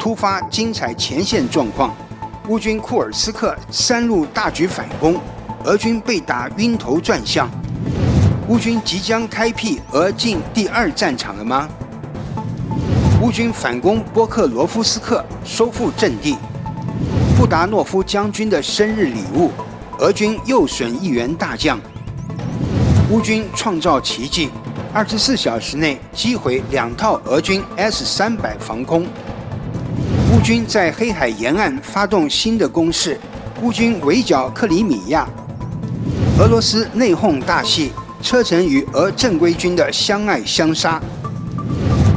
突发精彩前线状况，乌军库尔斯克3路大举反攻，俄军被打晕头转向。乌军即将开辟俄境第2战场了吗？乌军反攻波克罗夫斯克，收复阵地。布达诺夫将军的生日礼物，俄军又损1员大将。乌军创造奇迹，24小时内击毁2套俄军 S-300 防空。乌军在黑海沿岸发动新的攻势，乌军围剿克里米亚。俄罗斯内讧大戏，车臣与俄正规军的相爱相杀。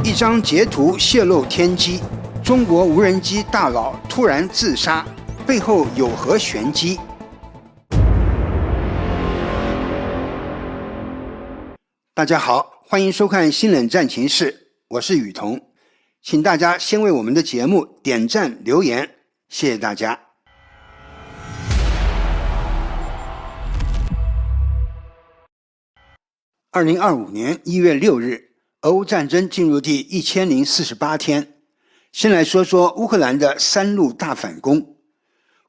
一张截图泄露天机，中国无人机大佬突然自杀，背后有何玄机？大家好，欢迎收看新冷战情室，我是雨桐，请大家先为我们的节目点赞留言，谢谢大家。2025年1月6日，俄乌战争进入第1048天。先来说说乌克兰的3路大反攻。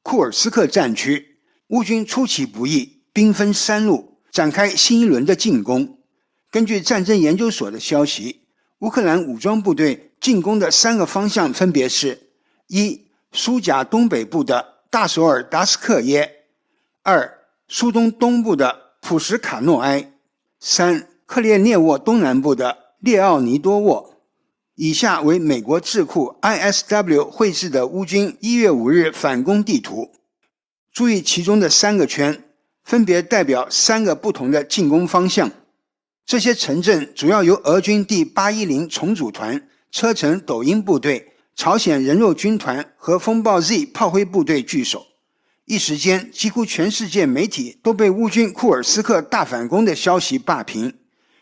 库尔斯克战区，乌军出其不意，兵分3路，展开新一轮的进攻。根据战争研究所的消息，乌克兰武装部队进攻的3个方向分别是：1. 苏贾东北部的大索尔达斯克耶；2. 苏东东部的普什卡诺埃；3. 克列涅沃东南部的列奥尼多沃。以下为美国智库 ISW 绘制的乌军1月5日反攻地图。注意其中的3个圈，分别代表3个不同的进攻方向。这些城镇主要由俄军第810重组团、车臣抖音部队、朝鲜人肉军团和风暴 Z 炮灰部队据守。一时间，几乎全世界媒体都被乌军库尔斯克大反攻的消息霸屏。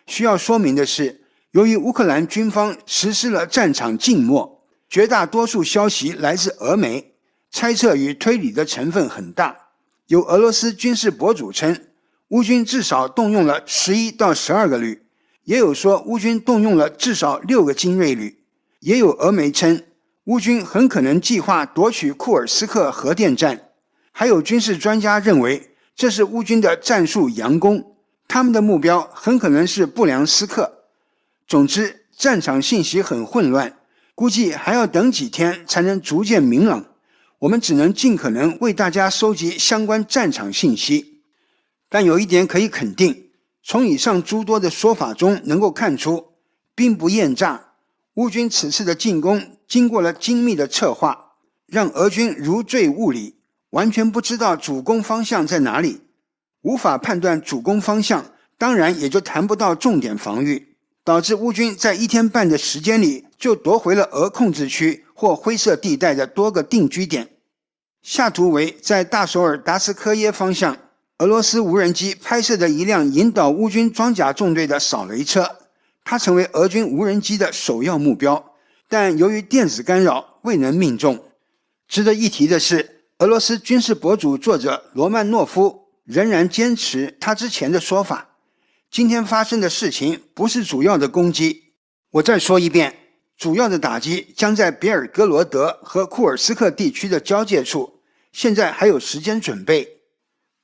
需要说明的是，由于乌克兰军方实施了战场静默，绝大多数消息来自俄媒，猜测与推理的成分很大。有俄罗斯军事博主称，乌军至少动用了11到12个旅，也有说乌军动用了至少6个精锐旅，也有俄媒称，乌军很可能计划夺取库尔斯克核电站。还有军事专家认为，这是乌军的战术佯攻，他们的目标很可能是布良斯克。总之，战场信息很混乱，估计还要等几天才能逐渐明朗。我们只能尽可能为大家收集相关战场信息。但有一点可以肯定，从以上诸多的说法中能够看出，兵不厌诈，乌军此次的进攻经过了精密的策划，让俄军如坠雾里，完全不知道主攻方向在哪里。无法判断主攻方向，当然也就谈不到重点防御，导致乌军在1天半的时间里就夺回了俄控制区或灰色地带的多个定居点。下图为在大索尔达斯科耶方向，俄罗斯无人机拍摄的一辆引导乌军装甲纵队的扫雷车，它成为俄军无人机的首要目标，但由于电子干扰未能命中。值得一提的是，俄罗斯军事博主作者罗曼诺夫仍然坚持他之前的说法，今天发生的事情不是主要的攻击。我再说一遍，主要的打击将在别尔哥罗德和库尔斯克地区的交界处，现在还有时间准备。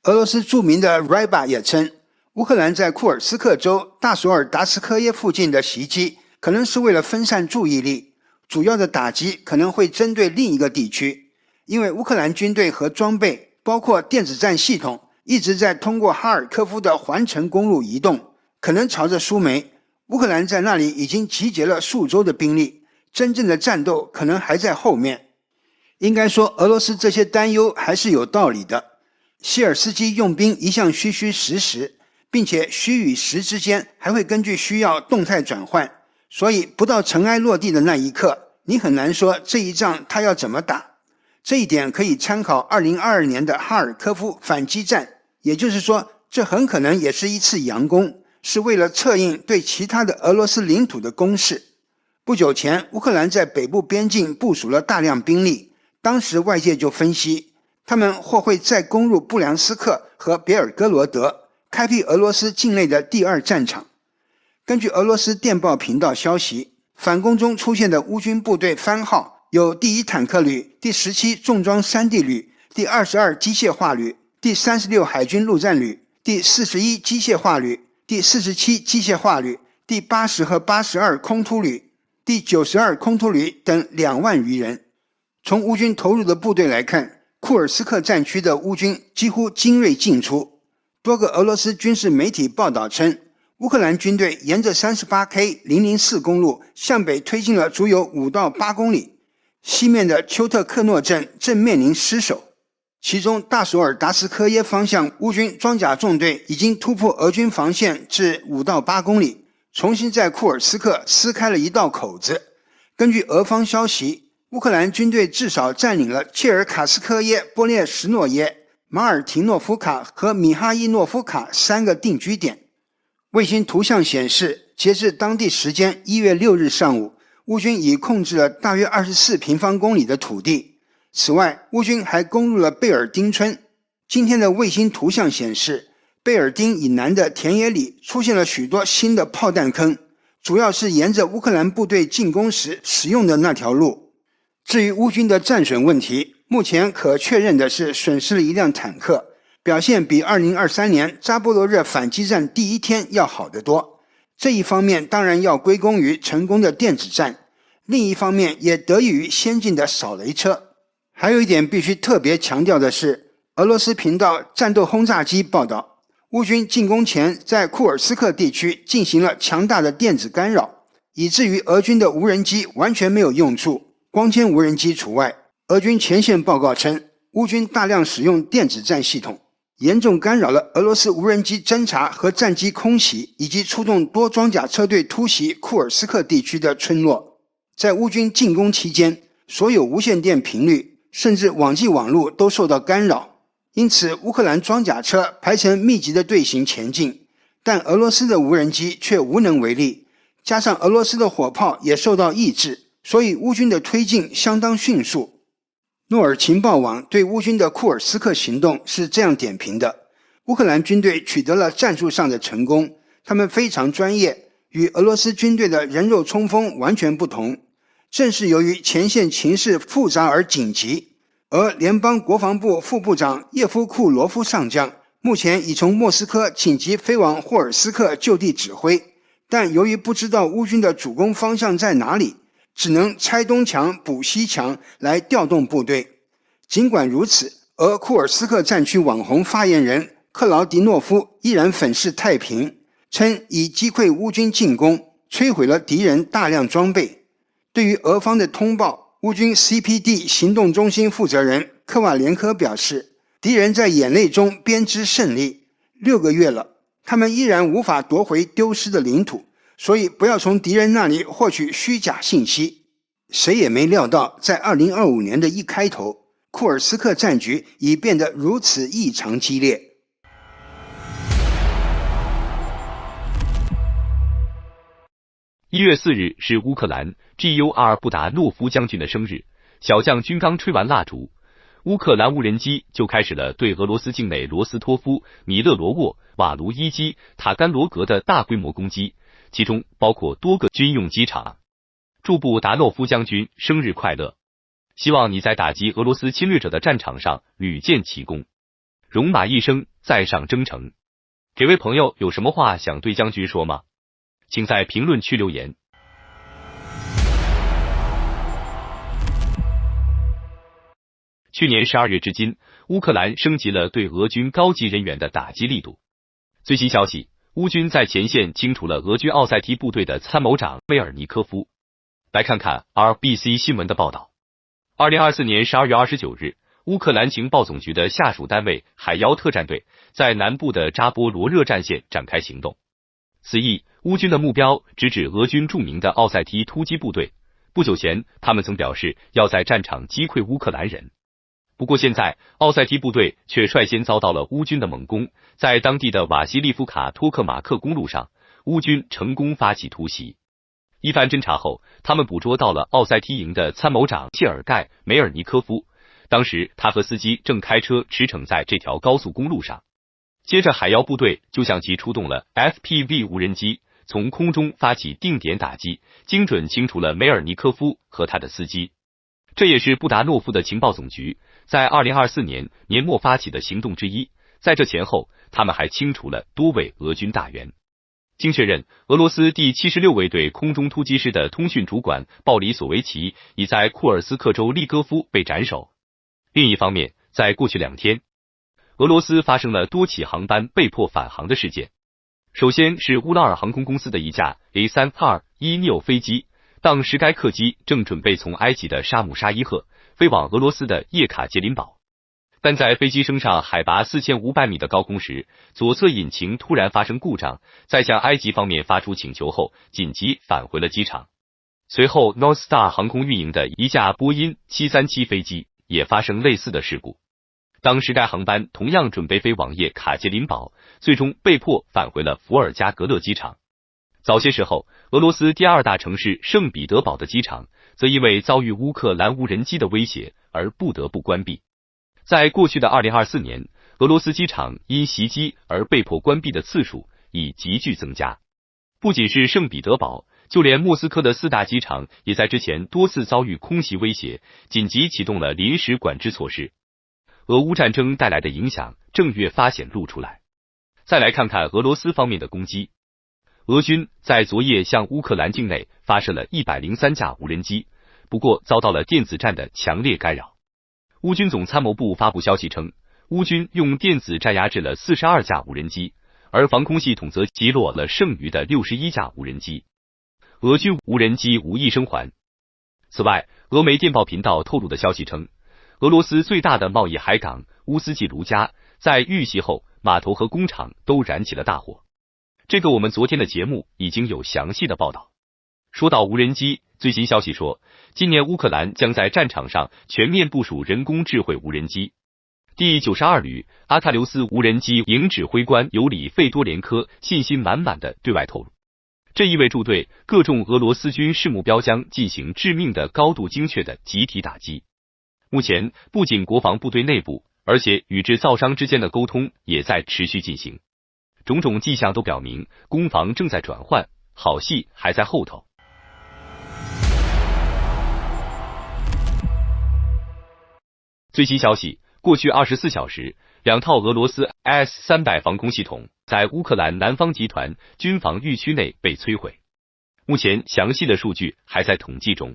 俄罗斯著名的 Ryba 也称，乌克兰在库尔斯克州大索尔达斯科耶附近的袭击可能是为了分散注意力，主要的打击可能会针对另一个地区，因为乌克兰军队和装备包括电子战系统一直在通过哈尔科夫的环城公路移动，可能朝着苏梅。乌克兰在那里已经集结了数周的兵力，真正的战斗可能还在后面。应该说，俄罗斯这些担忧还是有道理的。谢尔斯基用兵一向虚虚实实，并且虚与实之间还会根据需要动态转换，所以不到尘埃落地的那一刻，你很难说这一仗他要怎么打。这一点可以参考2022年的哈尔科夫反击战，也就是说，这很可能也是一次佯攻，是为了策应对其他的俄罗斯领土的攻势。不久前，乌克兰在北部边境部署了大量兵力，当时外界就分析，他们或会再攻入布良斯克和别尔哥罗德，开辟俄罗斯境内的第2战场。根据俄罗斯电报频道消息，反攻中出现的乌军部队番号有第1坦克旅、第17重装山地旅、第22机械化旅、第36海军陆战旅、第41机械化旅、第47机械化旅、第80和82空突旅、第92空突旅等2万余人。从乌军投入的部队来看，库尔斯克战区的乌军几乎精锐尽出。多个俄罗斯军事媒体报道称，乌克兰军队沿着 38K004 公路向北推进了足有5到8公里，西面的丘特克诺镇正面临失守。其中大索尔达斯科耶方向乌军装甲纵队已经突破俄军防线至5到8公里，重新在库尔斯克撕开了一道口子。根据俄方消息，乌克兰军队至少占领了切尔卡斯科耶、波列什诺耶、马尔提诺夫卡和米哈伊诺夫卡3个定居点。卫星图像显示，截至当地时间1月6日上午，乌军已控制了大约24平方公里的土地。此外，乌军还攻入了贝尔丁村。今天的卫星图像显示，贝尔丁以南的田野里出现了许多新的炮弹坑，主要是沿着乌克兰部队进攻时使用的那条路。至于乌军的战损问题，目前可确认的是损失了1辆坦克，表现比2023年扎波罗热反击战第1天要好得多。这一方面当然要归功于成功的电子战，另一方面也得益于先进的扫雷车。还有一点必须特别强调的是，俄罗斯频道战斗轰炸机报道，乌军进攻前在库尔斯克地区进行了强大的电子干扰，以至于俄军的无人机完全没有用处，光纤无人机除外。俄军前线报告称，乌军大量使用电子战系统，严重干扰了俄罗斯无人机侦察和战机空袭，以及出动多装甲车队突袭库尔斯克地区的村落。在乌军进攻期间，所有无线电频率甚至网际网络都受到干扰，因此乌克兰装甲车排成密集的队形前进，但俄罗斯的无人机却无能为力，加上俄罗斯的火炮也受到抑制，所以乌军的推进相当迅速。诺尔情报网对乌军的库尔斯克行动是这样点评的：乌克兰军队取得了战术上的成功，他们非常专业，与俄罗斯军队的人肉冲锋完全不同。正是由于前线情势复杂而紧急，而联邦国防部副部长叶夫库罗夫上将目前已从莫斯科紧急飞往霍尔斯克就地指挥，但由于不知道乌军的主攻方向在哪里，只能拆东墙补西墙来调动部队。尽管如此，而库尔斯克战区网红发言人克劳迪诺夫依然粉饰太平，称已击溃乌军进攻，摧毁了敌人大量装备。对于俄方的通报，乌军 CPD 行动中心负责人科瓦连科表示，敌人在眼泪中编织胜利，6个月了，他们依然无法夺回丢失的领土，所以不要从敌人那里获取虚假信息。谁也没料到，在2025年的一开头，库尔斯克战局已变得如此异常激烈。1月4日是乌克兰 GUR 布达诺夫将军的生日，小将军刚吹完蜡烛，乌克兰无人机就开始了对俄罗斯境内罗斯托夫、米勒罗沃、瓦卢伊基、塔甘罗格的大规模攻击，其中包括多个军用机场。祝布达诺夫将军生日快乐！希望你在打击俄罗斯侵略者的战场上屡建奇功，戎马一生，再上征程。这位朋友有什么话想对将军说吗？请在评论区留言。去年12月至今，乌克兰升级了对俄军高级人员的打击力度。最新消息，乌军在前线清除了俄军奥塞梯部队的参谋长梅尔尼科夫。来看看 RBC 新闻的报道。2024年12月29日，乌克兰情报总局的下属单位海妖特战队在南部的扎波罗热战线展开行动。此役，乌军的目标直指俄军著名的奥塞梯突击部队。不久前，他们曾表示要在战场击溃乌克兰人。不过现在，奥塞梯部队却率先遭到了乌军的猛攻，在当地的瓦西利夫卡托克马克公路上，乌军成功发起突袭。一番侦查后，他们捕捉到了奥塞梯营的参谋长谢尔盖·梅尔尼科夫，当时他和司机正开车驰骋在这条高速公路上。接着海妖部队就向其出动了 FPV 无人机，从空中发起定点打击，精准清除了梅尔尼科夫和他的司机。这也是布达诺夫的情报总局在2024年年末发起的行动之一。在这前后，他们还清除了多位俄军大员。经确认，俄罗斯第76卫队空中突击师的通讯主管鲍里索维奇已在库尔斯克州利戈夫被斩首。另一方面，在过去2天，俄罗斯发生了多起航班被迫返航的事件。首先是乌拉尔航空公司的一架 A321neo 飞机，当时该客机正准备从埃及的沙姆沙伊赫飞往俄罗斯的叶卡捷琳堡，但在飞机升上海拔4500米的高空时，左侧引擎突然发生故障，在向埃及方面发出请求后，紧急返回了机场。随后 North Star 航空运营的一架波音737飞机也发生类似的事故，当时该航班同样准备飞往叶卡捷琳堡，最终被迫返回了伏尔加格勒机场。早些时候，俄罗斯第2大城市圣彼得堡的机场则因为遭遇乌克兰无人机的威胁而不得不关闭。在过去的2024年，俄罗斯机场因袭击而被迫关闭的次数已急剧增加。不仅是圣彼得堡，就连莫斯科的4大机场也在之前多次遭遇空袭威胁，紧急启动了临时管制措施。俄乌战争带来的影响正越发显露出来。再来看看俄罗斯方面的攻击。俄军在昨夜向乌克兰境内发射了103架无人机，不过遭到了电子战的强烈干扰。乌军总参谋部发布消息称，乌军用电子战压制了42架无人机，而防空系统则击落了剩余的61架无人机。俄军无人机无一生还。此外，俄媒电报频道透露的消息称，俄罗斯最大的贸易海港乌斯季卢加在遇袭后，码头和工厂都燃起了大火。这个我们昨天的节目已经有详细的报道。说到无人机，最新消息说，今年乌克兰将在战场上全面部署人工智慧无人机。第92旅阿喀琉斯无人机营指挥官尤里费多连科信心满满的对外透露，这意味着对各种俄罗斯军事目标将进行致命的高度精确的集体打击。目前，不仅国防部队内部，而且与制造商之间的沟通也在持续进行。种种迹象都表明，攻防正在转换，好戏还在后头。最新消息，过去24小时，2套俄罗斯 S-300防空系统在乌克兰南方集团军防御区内被摧毁。目前详细的数据还在统计中。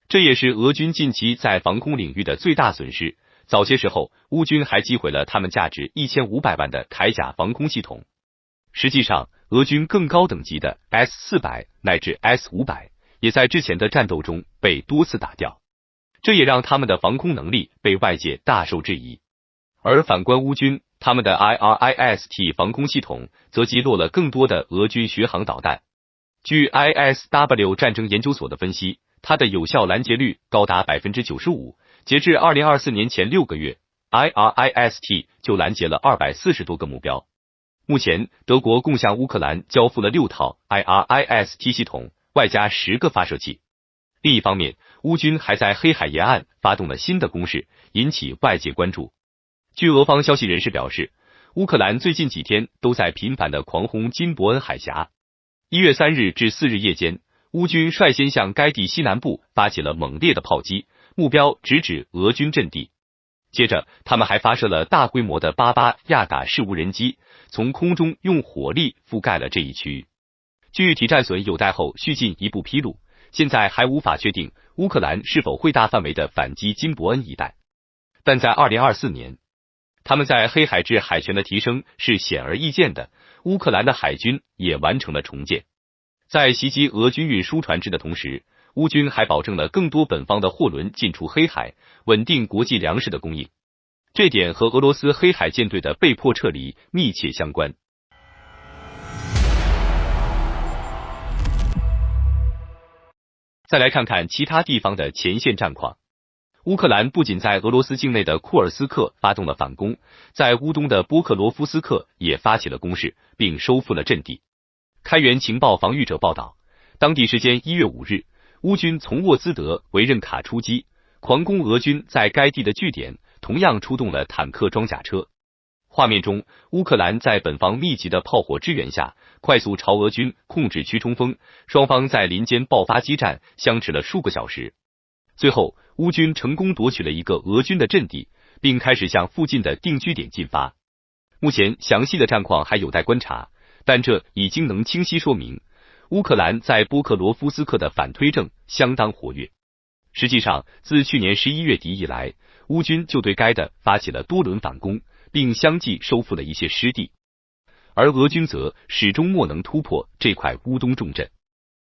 这也是俄军近期在防空领域的最大损失。早些时候，乌军还击毁了他们价值1500万的铠甲防空系统。实际上，俄军更高等级的 S-400乃至 S-500也在之前的战斗中被多次打掉，这也让他们的防空能力被外界大受质疑。而反观乌军，他们的 IRIS-T 防空系统则击落了更多的俄军巡航导弹。据 ISW 战争研究所的分析，它的有效拦截率高达 95%， 截至2024年前6个月 ，IRIS-T 就拦截了240多个目标。目前，德国共向乌克兰交付了6套 IRIS-T 系统，外加10个发射器。另一方面，乌军还在黑海沿岸发动了新的攻势，引起外界关注。据俄方消息人士表示，乌克兰最近几天都在频繁地狂轰金伯恩海峡。1月3日至4日夜间，乌军率先向该地西南部发起了猛烈的炮击，目标直指俄军阵地。接着，他们还发射了大规模的88亚嘎式无人机，从空中用火力覆盖了这一区域。具体战损有待后续进一步披露，现在还无法确定乌克兰是否会大范围的反击金伯恩一带。但在2024年，他们在黑海至海权的提升是显而易见的，乌克兰的海军也完成了重建。在袭击俄军运输船只的同时，乌军还保证了更多本方的货轮进出黑海，稳定国际粮食的供应。这点和俄罗斯黑海舰队的被迫撤离密切相关。再来看看其他地方的前线战况。乌克兰不仅在俄罗斯境内的库尔斯克发动了反攻，在乌东的波克罗夫斯克也发起了攻势，并收复了阵地。开源情报防御者报道，当地时间1月5日，乌军从沃兹德维任卡出击，狂攻俄军在该地的据点，同样出动了坦克装甲车。画面中，乌克兰在本方密集的炮火支援下，快速朝俄军控制区冲锋，双方在林间爆发激战，相持了数个小时。最后，乌军成功夺取了一个俄军的阵地，并开始向附近的定居点进发。目前详细的战况还有待观察，但这已经能清晰说明，乌克兰在波克罗夫斯克的反推正相当活跃。实际上，自去年11月底以来，乌军就对该的发起了多轮反攻，并相继收复了一些失地，而俄军则始终莫能突破这块乌东重镇。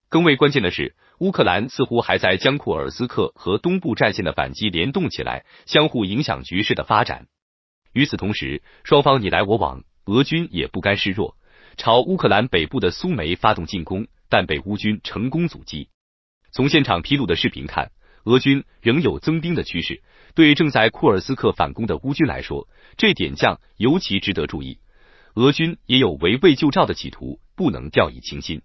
更为关键的是，乌克兰似乎还在将库尔斯克和东部战线的反击联动起来，相互影响局势的发展。与此同时，双方你来我往，俄军也不甘示弱，朝乌克兰北部的苏梅发动进攻，但被乌军成功阻击。从现场披露的视频看，俄军仍有增兵的趋势，对正在库尔斯克反攻的乌军来说，这点将尤其值得注意。俄军也有围魏救赵的企图，不能掉以轻心。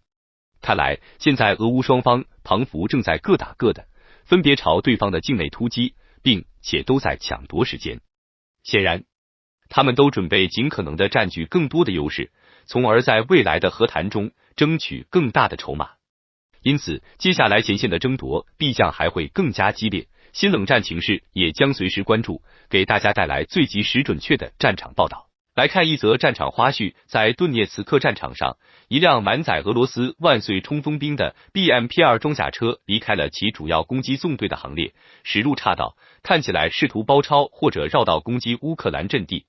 看来，现在俄乌双方庞福正在各打各的，分别朝对方的境内突击，并且都在抢夺时间。显然，他们都准备尽可能的占据更多的优势，从而在未来的和谈中争取更大的筹码。因此，接下来前线的争夺必将还会更加激烈，新冷战情势也将随时关注，给大家带来最及时准确的战场报道。来看一则战场花絮，在顿涅茨克战场上，一辆满载俄罗斯万岁冲锋兵的 BMP-2 装甲车离开了其主要攻击纵队的行列，驶入岔道，看起来试图包抄或者绕道攻击乌克兰阵地。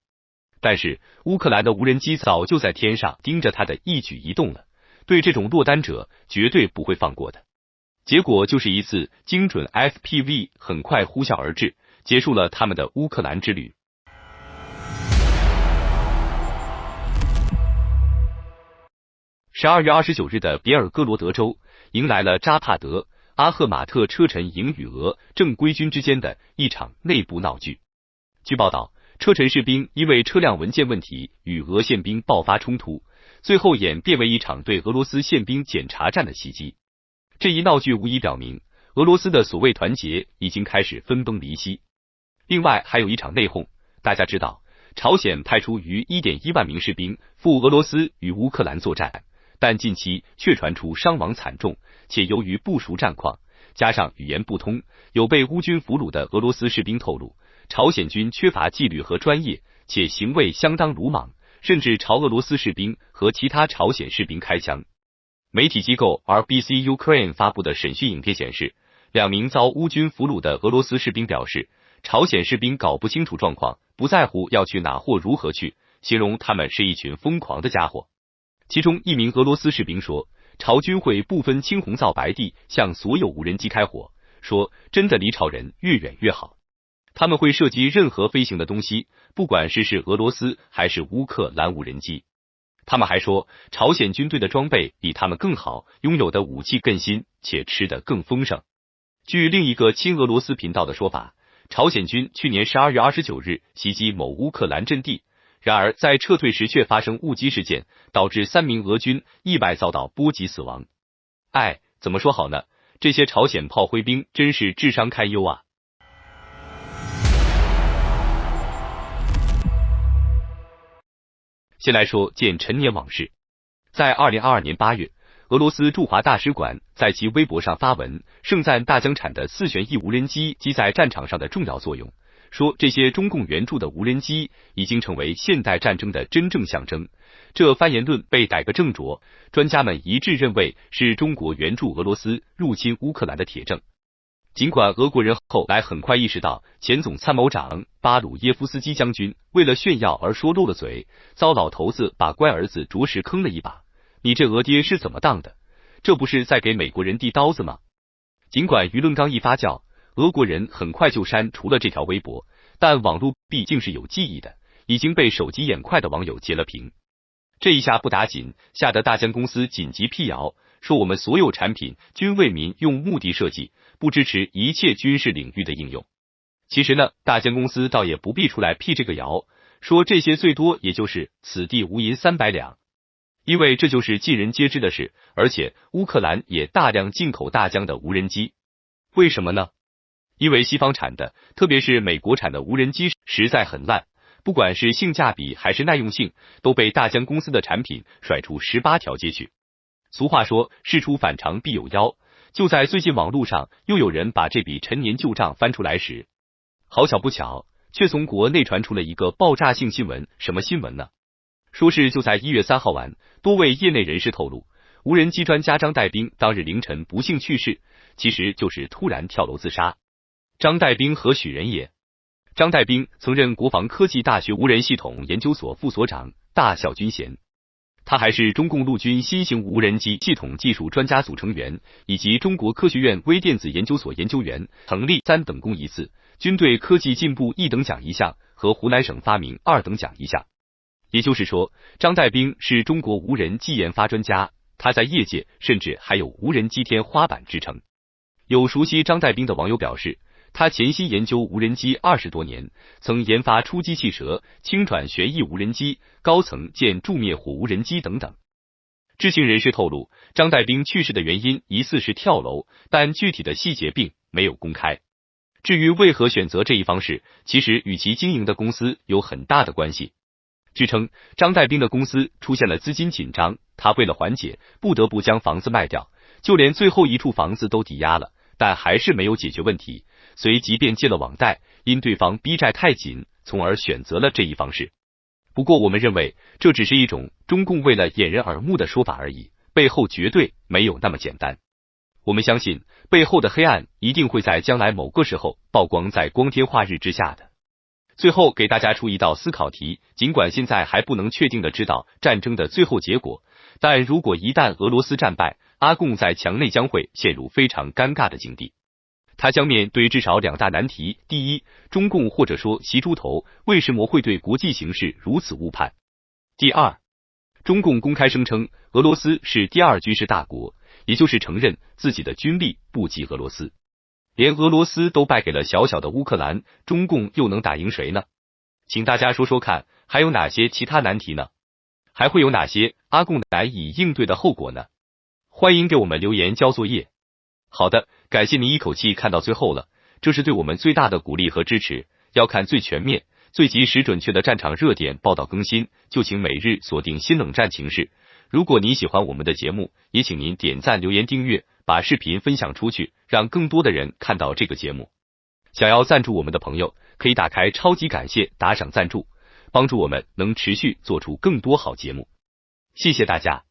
但是乌克兰的无人机早就在天上盯着他的一举一动了，对这种落单者绝对不会放过的。结果就是一次精准 FPV 很快呼啸而至，结束了他们的乌克兰之旅。12月29日的别尔哥罗德州迎来了扎帕德、阿赫马特车臣营与俄正规军之间的一场内部闹剧。据报道，车臣士兵因为车辆文件问题与俄宪兵爆发冲突，最后演变为一场对俄罗斯宪兵检查站的袭击。这一闹剧无疑表明，俄罗斯的所谓团结已经开始分崩离析。另外还有一场内讧，大家知道，朝鲜派出逾 1.1 万名士兵赴俄罗斯与乌克兰作战，但近期却传出伤亡惨重，且由于不熟战况，加上语言不通，有被乌军俘虏的俄罗斯士兵透露，朝鲜军缺乏纪律和专业，且行为相当鲁莽，甚至朝俄罗斯士兵和其他朝鲜士兵开枪。媒体机构 RBC Ukraine 发布的审讯影片显示，2名遭乌军俘虏的俄罗斯士兵表示，朝鲜士兵搞不清楚状况，不在乎要去哪或如何去，形容他们是一群疯狂的家伙。其中一名俄罗斯士兵说，朝军会不分青红皂白地向所有无人机开火，说真的离朝人越远越好。他们会射击任何飞行的东西，不管是俄罗斯还是乌克兰无人机。他们还说，朝鲜军队的装备比他们更好，拥有的武器更新，且吃得更丰盛。据另一个亲俄罗斯频道的说法，朝鲜军去年12月29日袭击某乌克兰阵地，然而在撤退时却发生误击事件，导致3名俄军意外遭到波及死亡。怎么说好呢？这些朝鲜炮灰兵真是智商堪忧啊！先来说件陈年往事。在2022年8月，俄罗斯驻华大使馆在其微博上发文，盛赞大疆产的4旋翼无人机机在战场上的重要作用，说这些中共援助的无人机已经成为现代战争的真正象征。这番言论被逮个正着，专家们一致认为是中国援助俄罗斯入侵乌克兰的铁证。尽管俄国人后来很快意识到前总参谋长巴鲁耶夫斯基将军为了炫耀而说漏了嘴，遭老头子把乖儿子着实坑了一把。你这俄爹是怎么当的？这不是在给美国人递刀子吗？尽管舆论刚一发酵，俄国人很快就删除了这条微博，但网络毕竟是有记忆的，已经被手疾眼快的网友截了屏。这一下不打紧，吓得大疆公司紧急辟谣，说我们所有产品均为民用目的设计，不支持一切军事领域的应用。其实呢，大疆公司倒也不必出来辟这个谣，说这些最多也就是此地无银300两，因为这就是尽人皆知的事，而且乌克兰也大量进口大疆的无人机。为什么呢？因为西方产的，特别是美国产的无人机实在很烂，不管是性价比还是耐用性，都被大疆公司的产品甩出18条街去。俗话说，事出反常必有妖，就在最近网络上又有人把这笔陈年旧账翻出来时，好巧不巧，却从国内传出了一个爆炸性新闻。什么新闻呢？说是就在1月3号晚，多位业内人士透露，无人机专家张岱彬当日凌晨不幸去世，其实就是突然跳楼自杀。张岱彬何许人也？张岱彬曾任国防科技大学无人系统研究所副所长，大校军衔。他还是中共陆军新型无人机系统技术专家组成员，以及中国科学院微电子研究所研究员，曾立3等功1次，军队科技进步1等奖1项和湖南省发明2等奖1项。也就是说，张岱彬是中国无人机研发专家，他在业界甚至还有无人机天花板之称。有熟悉张岱彬的网友表示，他潜心研究无人机20多年，曾研发出击气蛇、轻转旋翼无人机、高层舰助灭火无人机等等。知情人士透露，张岱彬去世的原因疑似是跳楼，但具体的细节并没有公开。至于为何选择这一方式，其实与其经营的公司有很大的关系。据称，张岱彬的公司出现了资金紧张，他为了缓解，不得不将房子卖掉，就连最后一处房子都抵押了，但还是没有解决问题，随即便借了网贷，因对方逼债太紧，从而选择了这一方式。不过我们认为，这只是一种中共为了掩人耳目的说法而已，背后绝对没有那么简单。我们相信，背后的黑暗一定会在将来某个时候曝光在光天化日之下的。最后给大家出一道思考题，尽管现在还不能确定的知道战争的最后结果，但如果一旦俄罗斯战败，阿共在墙内将会陷入非常尴尬的境地。他将面对至少2大难题：第一，中共或者说习猪头为什么会对国际形势如此误判？第二，中共公开声称俄罗斯是第2军事大国，也就是承认自己的军力不及俄罗斯。连俄罗斯都败给了小小的乌克兰，中共又能打赢谁呢？请大家说说看，还有哪些其他难题呢？还会有哪些阿共难以应对的后果呢？欢迎给我们留言交作业。好的，感谢您一口气看到最后了，这是对我们最大的鼓励和支持。要看最全面、最及时准确的战场热点报道更新，就请每日锁定新冷战情势。如果您喜欢我们的节目，也请您点赞、留言、订阅，把视频分享出去，让更多的人看到这个节目。想要赞助我们的朋友，可以打开超级感谢打赏赞助，帮助我们能持续做出更多好节目。谢谢大家。